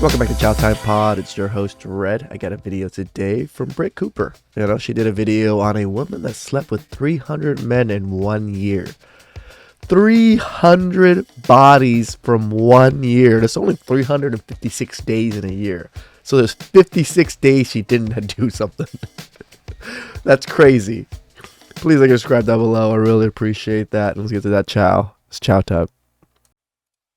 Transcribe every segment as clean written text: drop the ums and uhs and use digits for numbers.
Welcome back to Chow Time Pod. It's your host, Red. I got a video today from Britt Cooper. She did a video on a woman that slept with 300 men in 1 year. 300 bodies from 1 year. There's only 356 days in a year. So there's 56 days she didn't do something. That's crazy. Please like and subscribe down below. I really appreciate that. Let's get to that chow. It's chow time.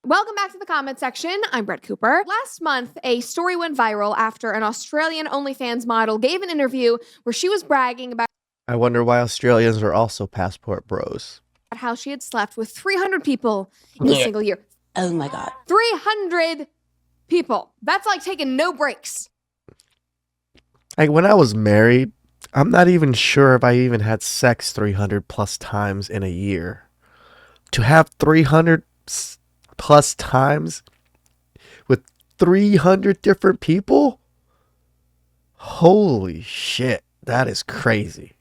Welcome back to the comment section. I'm Britt Cooper. Last month, a story went viral after an Australian OnlyFans model gave an interview where she was bragging about I wonder why Australians are also passport bros. how she had slept with 300 people in a single year. Oh my God. 300 people. That's like taking no breaks. Like when I was married, I'm not even sure if I even had sex 300 plus times in a year. To have 300 plus times with 300 different people? Holy shit, that is crazy.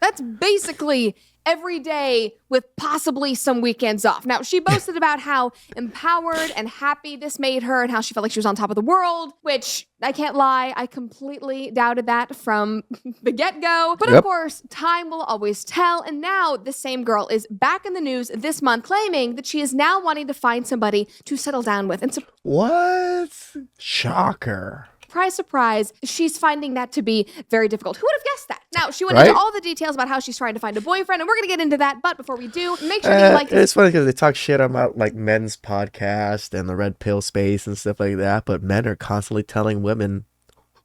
That's basically every day with possibly some weekends off. Now, she boasted about how empowered and happy this made her and how she felt like she was on top of the world, which I can't lie, I completely doubted that from the get-go. But of course, time will always tell. And now this same girl is back in the news this month claiming that she is now wanting to find somebody to settle down with. And What? Shocker. surprise, surprise, she's finding that to be very difficult. Who would have guessed that? Now, she went into all the details about how she's trying to find a boyfriend, and we're going to get into that. But before we do, make sure that you like this. It's funny because they talk shit about like men's podcast and the red pill space and stuff like that, but men are constantly telling women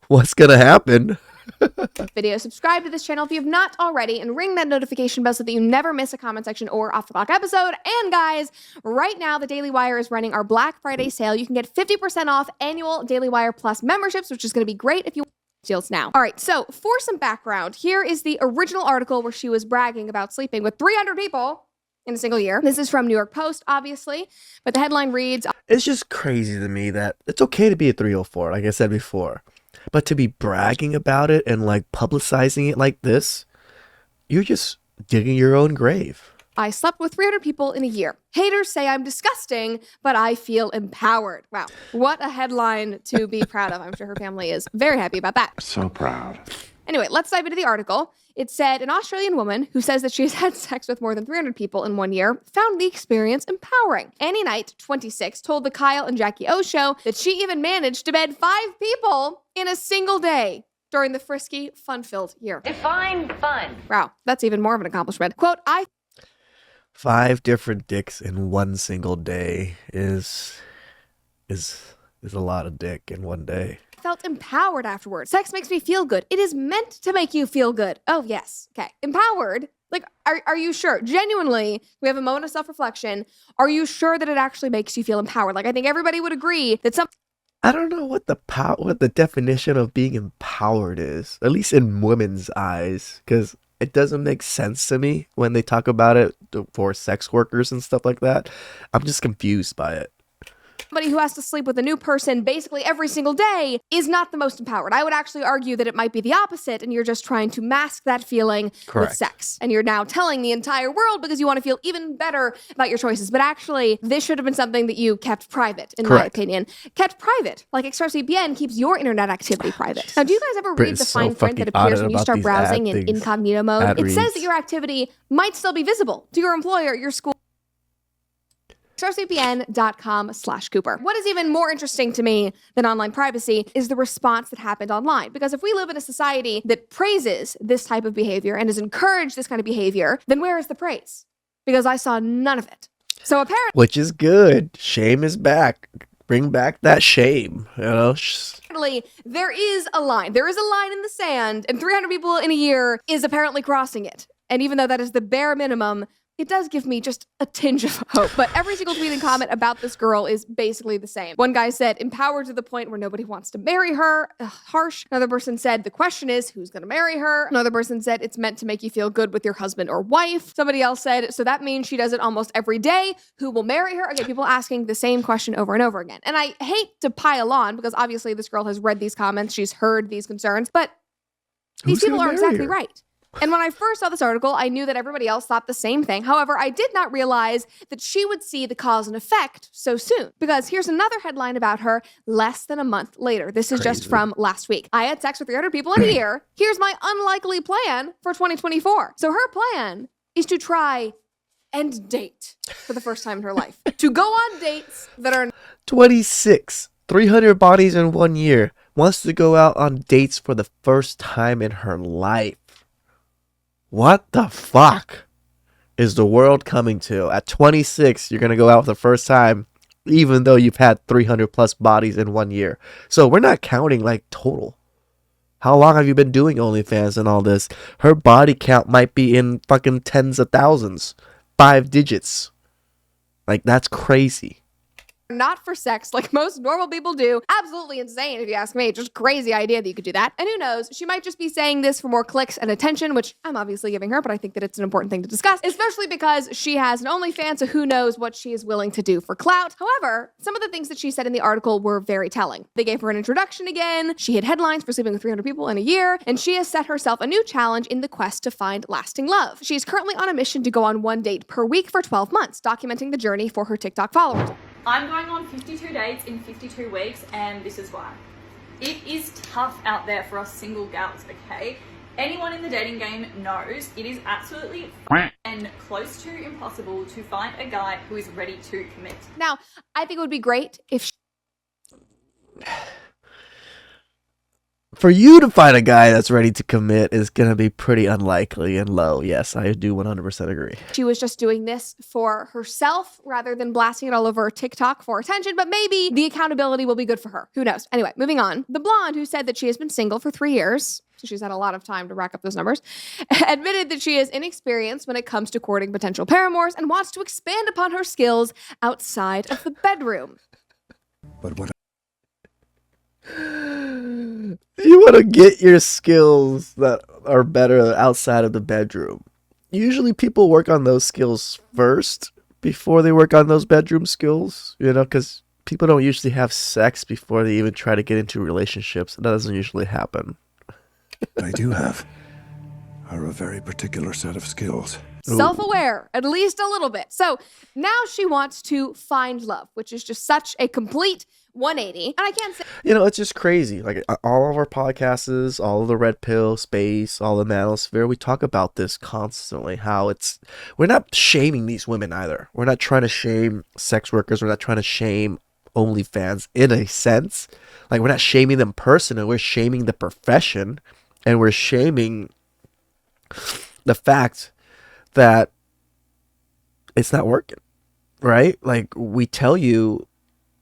what's going to happen. Video. Subscribe to this channel if you have not already, and ring that notification bell so that you never miss a comment section or off the clock episode. And guys, right now the Daily Wire is running our Black Friday sale. You can get 50% off annual Daily Wire Plus memberships, which is going to be great if you want deals now. All right, so for some background, here is the original article where she was bragging about sleeping with 300 people in a single year. This is from New York Post, obviously, but the headline reads, It's just crazy to me that it's okay to be a 304, like I said before. But to be bragging about it and like publicizing it like this, you're just digging your own grave. I slept with 300 people in a year. Haters say I'm disgusting, but I feel empowered. Wow, what a headline to be proud of. I'm sure her family is very happy about that. So proud. Anyway, let's dive into the article. It said an Australian woman who says that she has had sex with more than 300 people in 1 year found the experience empowering. Annie Knight, 26, told the Kyle and Jackie O show that she even managed to bed 5 people in a single day during the frisky, fun-filled year. Define fun. Wow, that's even more of an accomplishment. Quote, I 5 different dicks in one single day is a lot of dick in one day. felt empowered afterwards. Sex makes me feel good. It is meant to make you feel good. Oh, yes. Okay. Empowered? Like, are you sure? Genuinely, we have a moment of self-reflection. Are you sure that it actually makes you feel empowered? Like, I think everybody would agree that I don't know what the definition of being empowered is, at least in women's eyes, because it doesn't make sense to me when they talk about it for sex workers and stuff like that. I'm just confused by it. somebody who has to sleep with a new person basically every single day is not the most empowered. I would actually argue that it might be the opposite, and you're just trying to mask that feeling with sex. And you're now telling the entire world because you want to feel even better about your choices. But actually, this should have been something that you kept private, in my opinion. Kept private. Like ExpressVPN keeps your internet activity private. Now, do you guys ever read the fine print that appears when you start browsing in incognito mode? It says that your activity might still be visible to your employer, your school, expressvpn.com/Cooper. What is even more interesting to me than online privacy is the response that happened online. Because if we live in a society that praises this type of behavior and has encouraged this kind of behavior, then where is the praise? Because I saw none of it. So apparently, which is good. Shame is back. Bring back that shame, you know? Apparently, there is a line. There is a line in the sand, and 300 people in a year is apparently crossing it. And even though that is the bare minimum, it does give me just a tinge of hope. But every single tweet and comment about this girl is basically the same. One guy said, empowered to the point where nobody wants to marry her. Ugh, harsh. Another person said, the question is, who's going to marry her? Another person said, it's meant to make you feel good with your husband or wife. Somebody else said, so that means she does it almost every day. Who will marry her? Again, people asking the same question over and over again. And I hate to pile on because obviously this girl has read these comments. She's heard these concerns. But these people are exactly right. And when I first saw this article, I knew that everybody else thought the same thing. However, I did not realize that she would see the cause and effect so soon. Because here's another headline about her less than a month later. This is just from last week. I had sex with 300 people in a year. Here's my unlikely plan for 2024. So her plan is to try and date for the first time in her life. To go on dates that are 26, 300 bodies in 1 year. Wants to go out on dates for the first time in her life. What the fuck is the world coming to? At 26, you're going to go out for the first time, even though you've had 300 plus bodies in 1 year. So we're not counting like total. How long have you been doing OnlyFans and all this? Her body count might be in fucking tens of thousands. 5 digits. Like, that's crazy. not for sex like most normal people do. Absolutely insane if you ask me. Just crazy idea that you could do that. And who knows, she might just be saying this for more clicks and attention, which I'm obviously giving her, but I think that it's an important thing to discuss, especially because she has an OnlyFans, so who knows what she is willing to do for clout. However, some of the things that she said in the article were very telling. They gave her an introduction again, she hit headlines for sleeping with 300 people in a year, and she has set herself a new challenge in the quest to find lasting love. She is currently on a mission to go on one date per week for 12 months, documenting the journey for her TikTok followers. I'm going on 52 dates in 52 weeks, and this is why. It is tough out there for us single gals, okay? Anyone in the dating game knows it is absolutely and close to impossible to find a guy who is ready to commit. Now, I think it would be great if for you to find a guy that's ready to commit is going to be pretty unlikely and low. Yes, I do 100% agree. she was just doing this for herself rather than blasting it all over TikTok for attention, but maybe the accountability will be good for her. Who knows? Anyway, moving on. The blonde who said that she has been single for 3 years, so she's had a lot of time to rack up those numbers, admitted that she is inexperienced when it comes to courting potential paramours and wants to expand upon her skills outside of the bedroom. But what You want to get your skills that are better outside of the bedroom. Usually people work on those skills first before they work on those bedroom skills, you know, because people don't usually have sex before they even try to get into relationships. That doesn't usually happen. I do have are a very particular set of skills. Self-aware, at least a little bit. So now she wants to find love, which is just such a complete 180. And I can't say, You know, it's just crazy. Like all of our podcasts, all of the Red Pill space, all the Manosphere, we talk about this constantly. How we're not shaming these women either. We're not trying to shame sex workers. We're not trying to shame OnlyFans in a sense. Like we're not shaming them personally. We're shaming the profession, and we're shaming the fact that it's not working, right? Like we tell you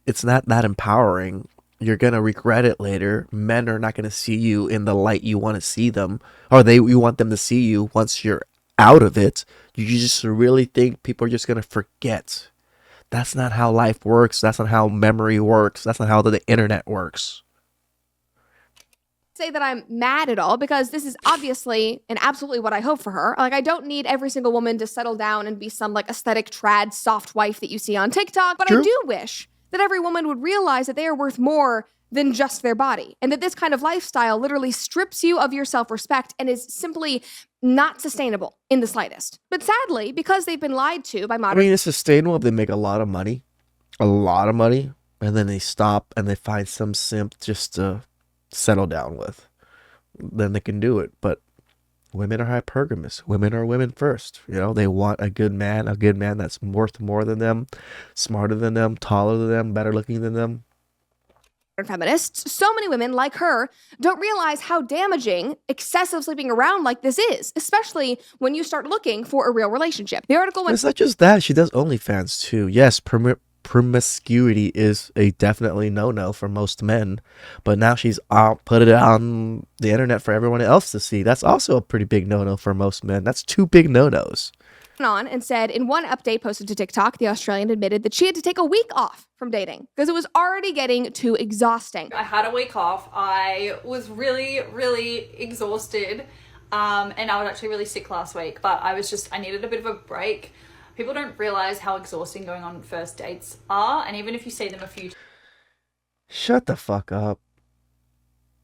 it's not that empowering. You're going to regret it later. Men are not going to see you in the light you want to see them, or you want them to see you once you're out of it. You just really think people are just going to forget. That's not how life works. That's not how memory works. That's not how the internet works. that I'm mad at all, because this is obviously and absolutely what I hope for her. Like, I don't need every single woman to settle down and be some like aesthetic trad soft wife that you see on TikTok, but True. I do wish that every woman would realize that they are worth more than just their body, and that this kind of lifestyle literally strips you of your self-respect and is simply not sustainable in the slightest. But sadly, because they've been lied to by I modern mean, it's sustainable if they make a lot of money, and then they stop and they find some simp just to settle down with. Then they can do it. But women are hypergamous. Women are women first. You know, they want a good man that's worth more than them, smarter than them, taller than them, better looking than them. feminists. So many women like her don't realize how damaging excessive sleeping around like this is, especially when you start looking for a real relationship. The article But went it's not just that. She does OnlyFans too. Yes, promiscuity is a definitely no-no for most men, but now she's put it on the internet for everyone else to see. That's also a pretty big no-no for most men. That's 2 big no-nos. on and said in one update posted to TikTok, the Australian admitted that she had to take a week off from dating because it was already getting too exhausting. I had a week off. I was really, really exhausted. And I was actually really sick last week, but I needed a bit of a break. People don't realize how exhausting going on first dates are. And even if you see them a few Shut the fuck up.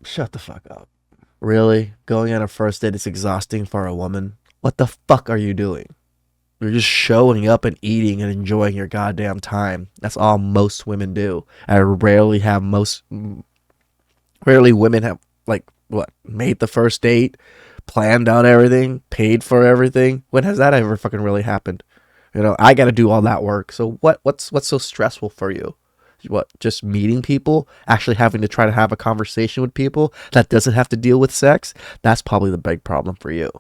Shut the fuck up. Really? Going on a first date is exhausting for a woman? What the fuck are you doing? You're just showing up and eating and enjoying your goddamn time. That's all most women do. Rarely women have, like, what, made the first date, planned out everything, paid for everything. When has that ever fucking really happened? I got to do all that work. So what's so stressful for you? What, just meeting people, actually having to try to have a conversation with people that doesn't have to deal with sex? That's probably the big problem for you.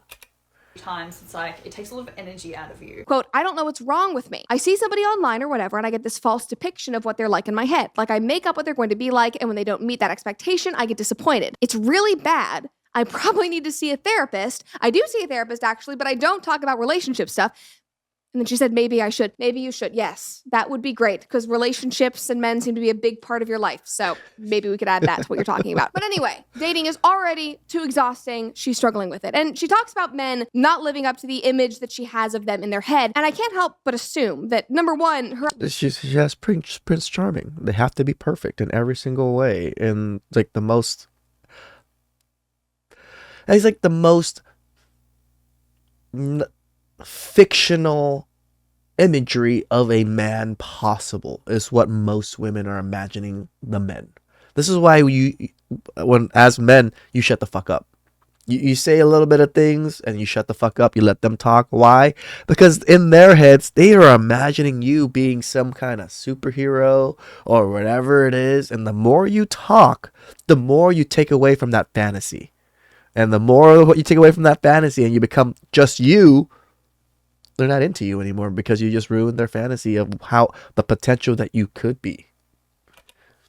Times it's like it takes a lot of energy out of you. Quote, I don't know what's wrong with me. I see somebody online or whatever, and I get this false depiction of what they're like in my head. Like I make up what they're going to be like, and when they don't meet that expectation, I get disappointed. It's really bad. I probably need to see a therapist. I do see a therapist actually, but I don't talk about relationship stuff. And then she said, maybe I should. Maybe you should. Yes, that would be great because relationships and men seem to be a big part of your life. So maybe we could add that to what you're talking about. But anyway, dating is already too exhausting. She's struggling with it. And she talks about men not living up to the image that she has of them in their head. And I can't help but assume that, number one, She has Prince Charming. They have to be perfect in every single way. And like he's like the most fictional imagery of a man possible is what most women are imagining the men. This is why as men, you shut the fuck up. You say a little bit of things and you shut the fuck up. You let them talk. Why? Because in their heads, they are imagining you being some kind of superhero or whatever it is. And the more you talk, the more you take away from that fantasy. And the more what you take away from that fantasy and you become just you, they're not into you anymore because you just ruined their fantasy of how the potential that you could be.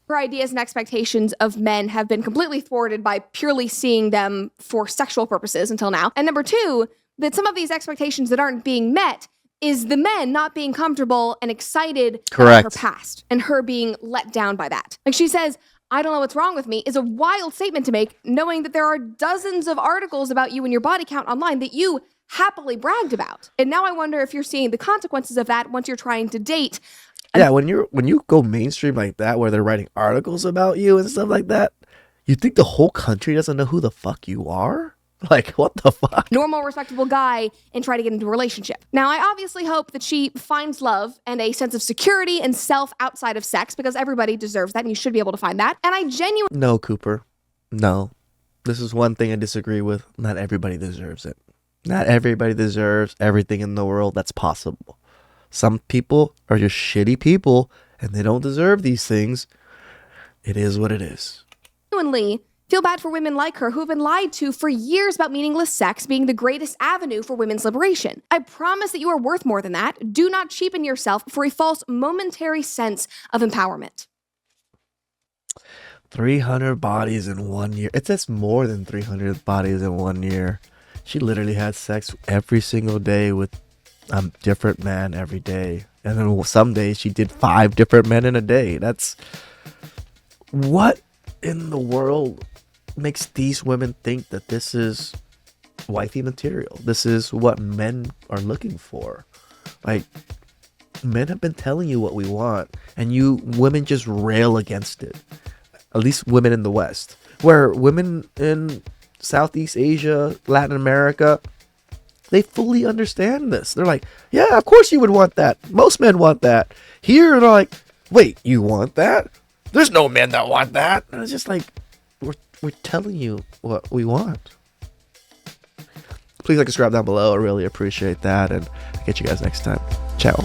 her ideas and expectations of men have been completely thwarted by purely seeing them for sexual purposes until now. And number two, that some of these expectations that aren't being met is the men not being comfortable and excited about her past and her being let down by that. Like she says, I don't know what's wrong with me is a wild statement to make, knowing that there are dozens of articles about you and your body count online that you happily bragged about. And now I wonder if you're seeing the consequences of that once you're trying to date. Yeah, when you go mainstream like that, where they're writing articles about you and stuff like that, you think the whole country doesn't know who the fuck you are? Like, what the fuck? Normal, respectable guy and try to get into a relationship. Now, I obviously hope that she finds love and a sense of security and self outside of sex, because everybody deserves that and you should be able to find that. And I genuinely... No, Cooper. No. This is one thing I disagree with. Not everybody deserves it. Not everybody deserves everything in the world that's possible. Some people are just shitty people and they don't deserve these things. It is what it is. Genuinely feel bad for women like her who have been lied to for years about meaningless sex being the greatest avenue for women's liberation. I promise that you are worth more than that. Do not cheapen yourself for a false momentary sense of empowerment. 300 bodies in 1 year. It says more than 300 bodies in 1 year. She literally had sex every single day with a different man every day. And then some days she did 5 different men in a day. That's... What in the world makes these women think that this is wifey material? This is what men are looking for. Like, men have been telling you what we want, and you women just rail against it. At least women in the West. Where women in Southeast Asia, Latin America, they fully understand this. They're like, yeah, of course you would want that. Most men want that. Here, they're like, wait, you want that? There's no men that want that. And it's just like, we're telling you what we want. Please like and subscribe down below. I really appreciate that. And I'll catch you guys next time. Ciao.